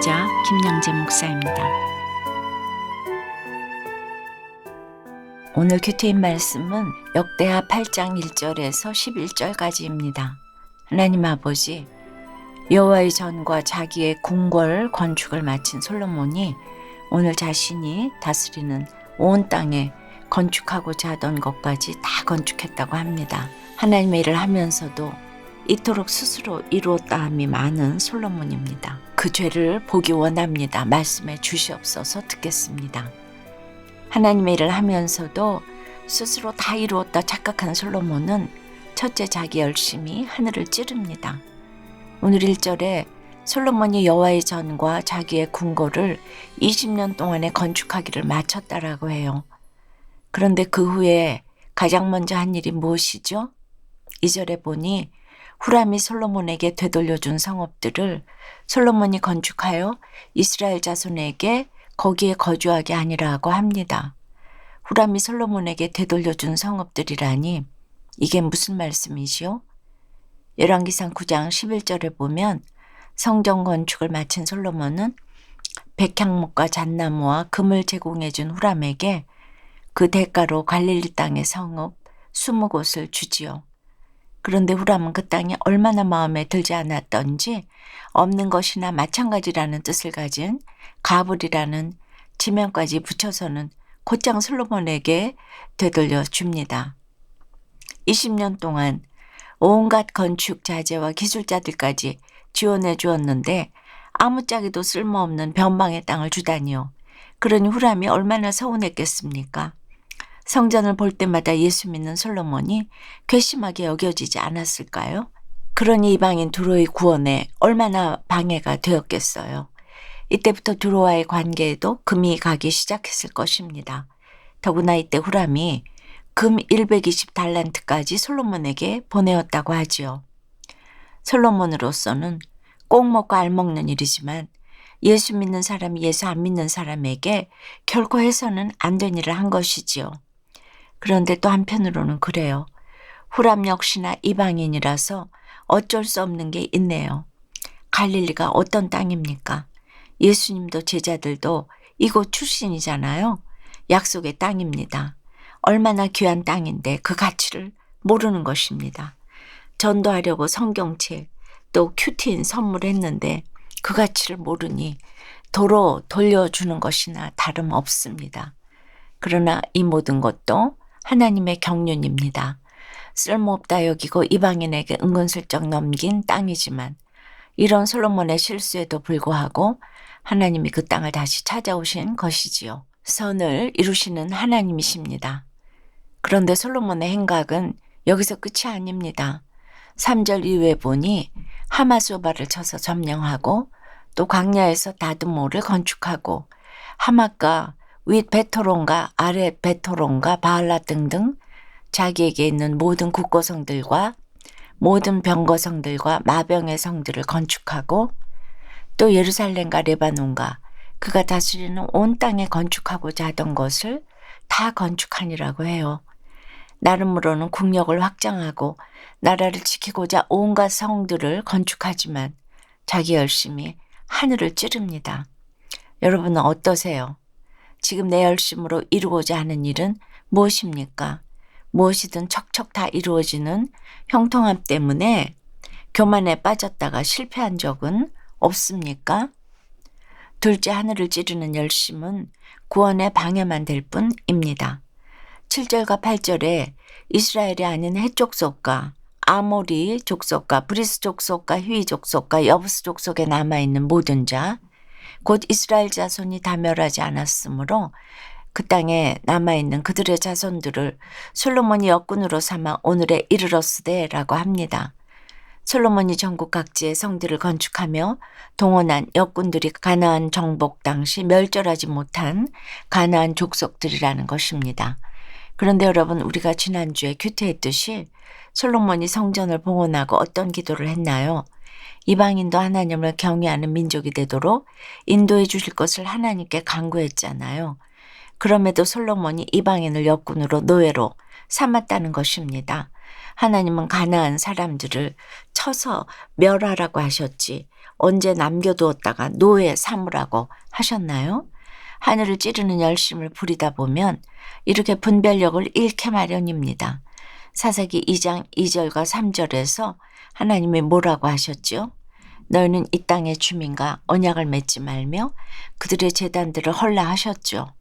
목자 김양재 목사입니다. 오늘 큐티인 말씀은 역대하 8장 1절에서 11절까지입니다. 하나님 아버지, 여호와의 전과 자기의 궁궐 건축을 마친 솔로몬이 오늘 자신이 다스리는 온 땅에 건축하고자 하던 것까지 다 건축했다고 합니다. 하나님의 일을 하면서도 이토록 스스로 이루었다 함이 많은 솔로몬입니다. 그 죄를 보기 원합니다. 말씀해 주시옵소서. 듣겠습니다. 하나님의 일을 하면서도 스스로 다 이루었다 착각한 솔로몬은 첫째 자기 열심히 하늘을 찌릅니다. 오늘 1절에 솔로몬이 여호와의 전과 자기의 궁궐을 20년 동안에 건축하기를 마쳤다라고 해요. 그런데 그 후에 가장 먼저 한 일이 무엇이죠? 2절에 보니 후람이 솔로몬에게 되돌려준 성읍들을 솔로몬이 건축하여 이스라엘 자손에게 거기에 거주하게 하니라고 합니다. 후람이 솔로몬에게 되돌려준 성읍들이라니 이게 무슨 말씀이시오? 열왕기상 9장 11절에 보면 성전 건축을 마친 솔로몬은 백향목과 잣나무와 금을 제공해 준 후람에게 그 대가로 갈릴리 땅의 성읍 20곳을 주지요. 그런데 후람은 그 땅이 얼마나 마음에 들지 않았던지 없는 것이나 마찬가지라는 뜻을 가진 가불이라는 지명까지 붙여서는 곧장 솔로몬에게 되돌려 줍니다. 20년 동안 온갖 건축 자재와 기술자들까지 지원해 주었는데 아무짝에도 쓸모없는 변방의 땅을 주다니요. 그러니 후람이 얼마나 서운했겠습니까? 성전을 볼 때마다 예수 믿는 솔로몬이 괘씸하게 여겨지지 않았을까요? 그러니 이방인 두로의 구원에 얼마나 방해가 되었겠어요. 이때부터 두로와의 관계에도 금이 가기 시작했을 것입니다. 더구나 이때 후람이 금 120달란트까지 솔로몬에게 보내었다고 하지요. 솔로몬으로서는 꼭 먹고 알 먹는 일이지만 예수 믿는 사람이 예수 안 믿는 사람에게 결코 해서는 안 된 일을 한 것이지요. 그런데 또 한편으로는 그래요. 후람 역시나 이방인이라서 어쩔 수 없는 게 있네요. 갈릴리가 어떤 땅입니까? 예수님도 제자들도 이곳 출신이잖아요. 약속의 땅입니다. 얼마나 귀한 땅인데 그 가치를 모르는 것입니다. 전도하려고 성경책 또 큐티인 선물했는데 그 가치를 모르니 도로 돌려주는 것이나 다름없습니다. 그러나 이 모든 것도 하나님의 경륜입니다. 쓸모없다 여기고 이방인에게 은근슬쩍 넘긴 땅이지만 이런 솔로몬의 실수에도 불구하고 하나님이 그 땅을 다시 찾아오신 것이지요. 선을 이루시는 하나님이십니다. 그런데 솔로몬의 행각은 여기서 끝이 아닙니다. 3절 이후에 보니 하마소바를 쳐서 점령하고 또 광야에서 다드모를 건축하고 하맛과 윗 베토론과 아랫 베토론과 바알라 등등 자기에게 있는 모든 국고성들과 모든 병거성들과 마병의 성들을 건축하고 또 예루살렘과 레바논과 그가 다스리는 온 땅에 건축하고자 하던 것을 다 건축하니라고 해요. 나름으로는 국력을 확장하고 나라를 지키고자 온갖 성들을 건축하지만 자기 열심히 하늘을 찌릅니다. 여러분은 어떠세요? 지금 내 열심으로 이루고자 하는 일은 무엇입니까? 무엇이든 척척 다 이루어지는 형통함 때문에 교만에 빠졌다가 실패한 적은 없습니까? 둘째, 하늘을 찌르는 열심은 구원의 방해만 될 뿐입니다. 7절과 8절에 이스라엘이 아닌 헷 족속과 아모리 족속과 브리스 족속과 휘 족속과 여부스 족속에 남아있는 모든 자, 곧 이스라엘 자손이 다 멸하지 않았으므로 그 땅에 남아있는 그들의 자손들을 솔로몬이 역군으로 삼아 오늘에 이르렀으되라고 합니다. 솔로몬이 전국 각지의 성들을 건축하며 동원한 역군들이 가나안 정복 당시 멸절하지 못한 가나안 족속들이라는 것입니다. 그런데 여러분, 우리가 지난주에 큐티했듯이 솔로몬이 성전을 봉헌하고 어떤 기도를 했나요? 이방인도 하나님을 경외하는 민족이 되도록 인도해 주실 것을 하나님께 간구했잖아요. 그럼에도 솔로몬이 이방인을 역군으로 노예로 삼았다는 것입니다. 하나님은 가나안 사람들을 쳐서 멸하라고 하셨지 언제 남겨두었다가 노예 삼으라고 하셨나요? 하늘을 찌르는 열심을 부리다 보면 이렇게 분별력을 잃게 마련입니다. 사사기 2장 2절과 3절에서 하나님이 뭐라고 하셨죠? 너희는 이 땅의 주민과 언약을 맺지 말며 그들의 제단들을 헐라 하셨죠.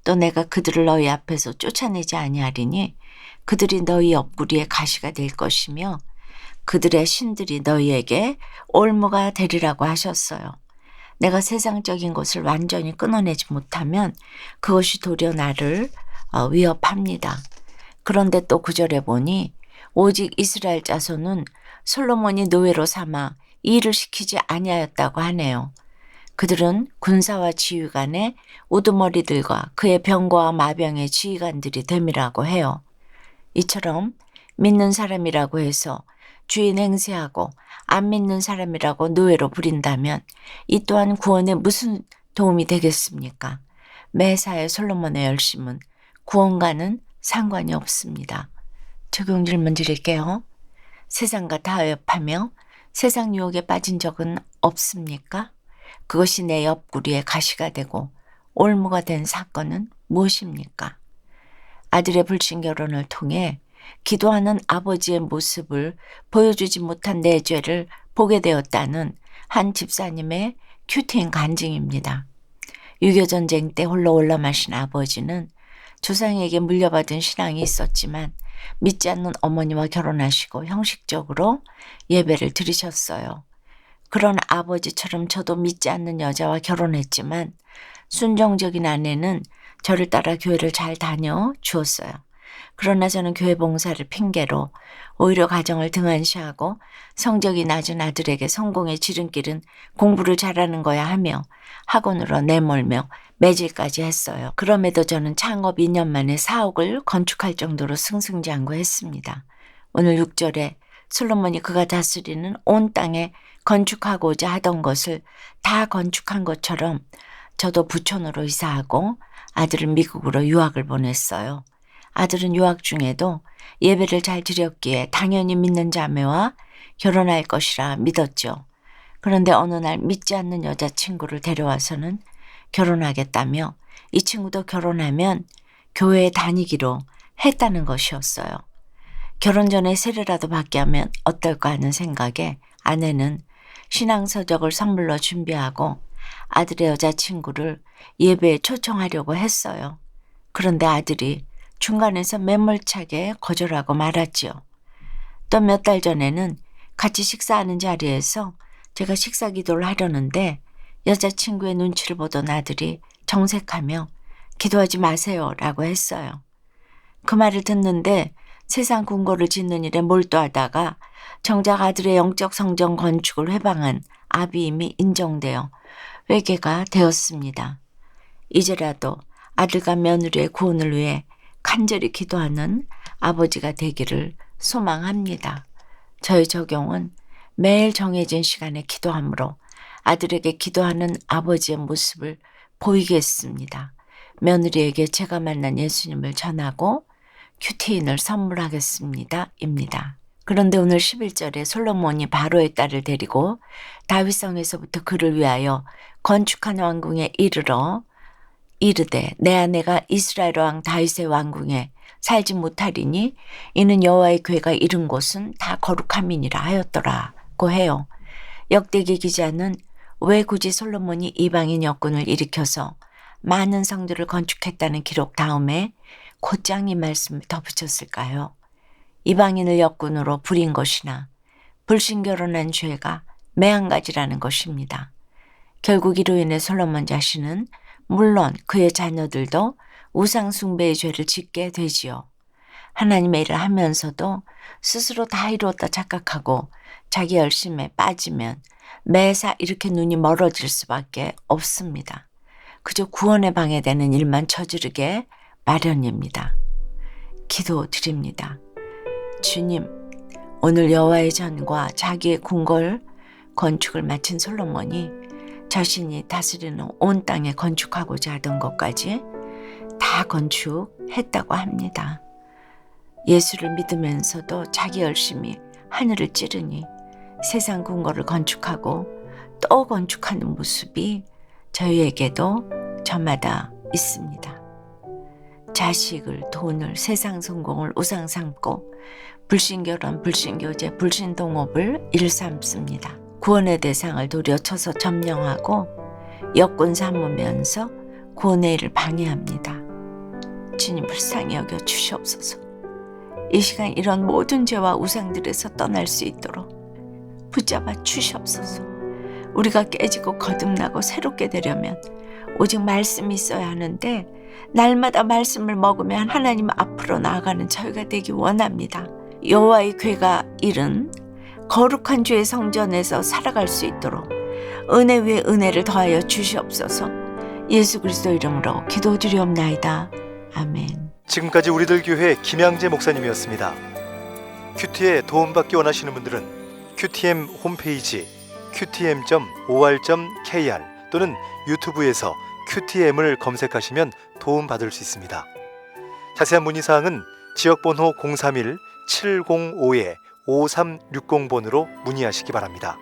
또 내가 그들을 너희 앞에서 쫓아내지 아니하리니 그들이 너희 옆구리에 가시가 될 것이며 그들의 신들이 너희에게 올무가 되리라고 하셨어요. 내가 세상적인 것을 완전히 끊어내지 못하면 그것이 도리어 나를 위협합니다. 그런데 또 9절에 보니 오직 이스라엘 자손은 솔로몬이 노예로 삼아 일을 시키지 아니하였다고 하네요. 그들은 군사와 지휘관의 우두머리들과 그의 병거와 마병의 지휘관들이 됨이라고 해요. 이처럼 믿는 사람이라고 해서 주인 행세하고 안 믿는 사람이라고 노예로 부린다면 이 또한 구원에 무슨 도움이 되겠습니까? 매사의 솔로몬의 열심은 구원과는 상관이 없습니다. 적용 질문 드릴게요. 세상과 타협하며 세상 유혹에 빠진 적은 없습니까? 그것이 내 옆구리에 가시가 되고 올무가 된 사건은 무엇입니까? 아들의 불신 결혼을 통해 기도하는 아버지의 모습을 보여주지 못한 내 죄를 보게 되었다는 한 집사님의 큐티인 간증입니다. 6.25 전쟁 때 홀로 올라마신 아버지는 조상에게 물려받은 신앙이 있었지만 믿지 않는 어머니와 결혼하시고 형식적으로 예배를 드리셨어요. 그런 아버지처럼 저도 믿지 않는 여자와 결혼했지만 순종적인 아내는 저를 따라 교회를 잘 다녀 주었어요. 그러나 저는 교회 봉사를 핑계로 오히려 가정을 등한시하고 성적이 낮은 아들에게 성공의 지름길은 공부를 잘하는 거야 하며 학원으로 내몰며 매질까지 했어요. 그럼에도 저는 창업 2년 만에 4억을 건축할 정도로 승승장구했습니다. 오늘 6절에 솔로몬이 그가 다스리는 온 땅에 건축하고자 하던 것을 다 건축한 것처럼 저도 부촌으로 이사하고 아들을 미국으로 유학을 보냈어요. 아들은 유학 중에도 예배를 잘 드렸기에 당연히 믿는 자매와 결혼할 것이라 믿었죠. 그런데 어느 날 믿지 않는 여자친구를 데려와서는 결혼하겠다며 이 친구도 결혼하면 교회에 다니기로 했다는 것이었어요. 결혼 전에 세례라도 받게 하면 어떨까 하는 생각에 아내는 신앙서적을 선물로 준비하고 아들의 여자친구를 예배에 초청하려고 했어요. 그런데 아들이 중간에서 매몰차게 거절하고 말았지요. 또 몇 달 전에는 같이 식사하는 자리에서 제가 식사 기도를 하려는데 여자친구의 눈치를 보던 아들이 정색하며 기도하지 마세요 라고 했어요. 그 말을 듣는데 세상 궁궐을 짓는 일에 몰두하다가 정작 아들의 영적 성전 건축을 회방한 아비임이 인정되어 회개가 되었습니다. 이제라도 아들과 며느리의 구원을 위해 간절히 기도하는 아버지가 되기를 소망합니다. 저의 적용은 매일 정해진 시간에 기도함으로 아들에게 기도하는 아버지의 모습을 보이겠습니다. 며느리에게 제가 만난 예수님을 전하고 큐티인을 선물하겠습니다. 입니다. 그런데 오늘 11절에 솔로몬이 바로의 딸을 데리고 다윗성에서부터 그를 위하여 건축한 왕궁에 이르되 내 아내가 이스라엘 왕 다윗의 왕궁에 살지 못하리니 이는 여호와의 궤가 이른 곳은 다 거룩함이니라 하였더라고 해요. 역대기 기자는 왜 굳이 솔로몬이 이방인 역군을 일으켜서 많은 성들을 건축했다는 기록 다음에 곧장 이 말씀을 덧붙였을까요? 이방인을 역군으로 부린 것이나 불신결혼한 죄가 매한가지라는 것입니다. 결국 이로 인해 솔로몬 자신은 물론 그의 자녀들도 우상숭배의 죄를 짓게 되지요. 하나님의 일을 하면서도 스스로 다 이루었다 착각하고 자기 열심에 빠지면 매사 이렇게 눈이 멀어질 수밖에 없습니다. 그저 구원에 방해되는 일만 저지르게 마련입니다. 기도드립니다. 주님, 오늘 여호와의 전과 자기의 궁궐 건축을 마친 솔로몬이 자신이 다스리는 온 땅에 건축하고자 하던 것까지 다 건축했다고 합니다. 예수를 믿으면서도 자기 열심히 하늘을 찌르니 세상 궁궐을 건축하고 또 건축하는 모습이 저희에게도 저마다 있습니다. 자식을, 돈을, 세상 성공을 우상 삼고 불신결혼, 불신교제, 불신동업을 일삼습니다. 구원의 대상을 도리어 쳐서 점령하고 역군 삼으면서 구원의 일을 방해합니다. 주님 불쌍히 여겨 주시옵소서. 이 시간 이런 모든 죄와 우상들에서 떠날 수 있도록 붙잡아 주시옵소서. 우리가 깨지고 거듭나고 새롭게 되려면 오직 말씀이 있어야 하는데 날마다 말씀을 먹으며 하나님 앞으로 나아가는 저희가 되기 원합니다. 여호와의 궤가 이른 거룩한 주의 성전에서 살아갈 수 있도록 은혜 위에 은혜를 더하여 주시옵소서. 예수 그리스도 이름으로 기도드리옵나이다. 아멘. 지금까지 우리들 교회 김양재 목사님이었습니다. 큐티에 도움받기 원하시는 분들은 QTM 홈페이지 qtm.or.kr 또는 유튜브에서 QTM을 검색하시면 도움받을 수 있습니다. 자세한 문의사항은 지역번호 031-705-5360번으로 문의하시기 바랍니다.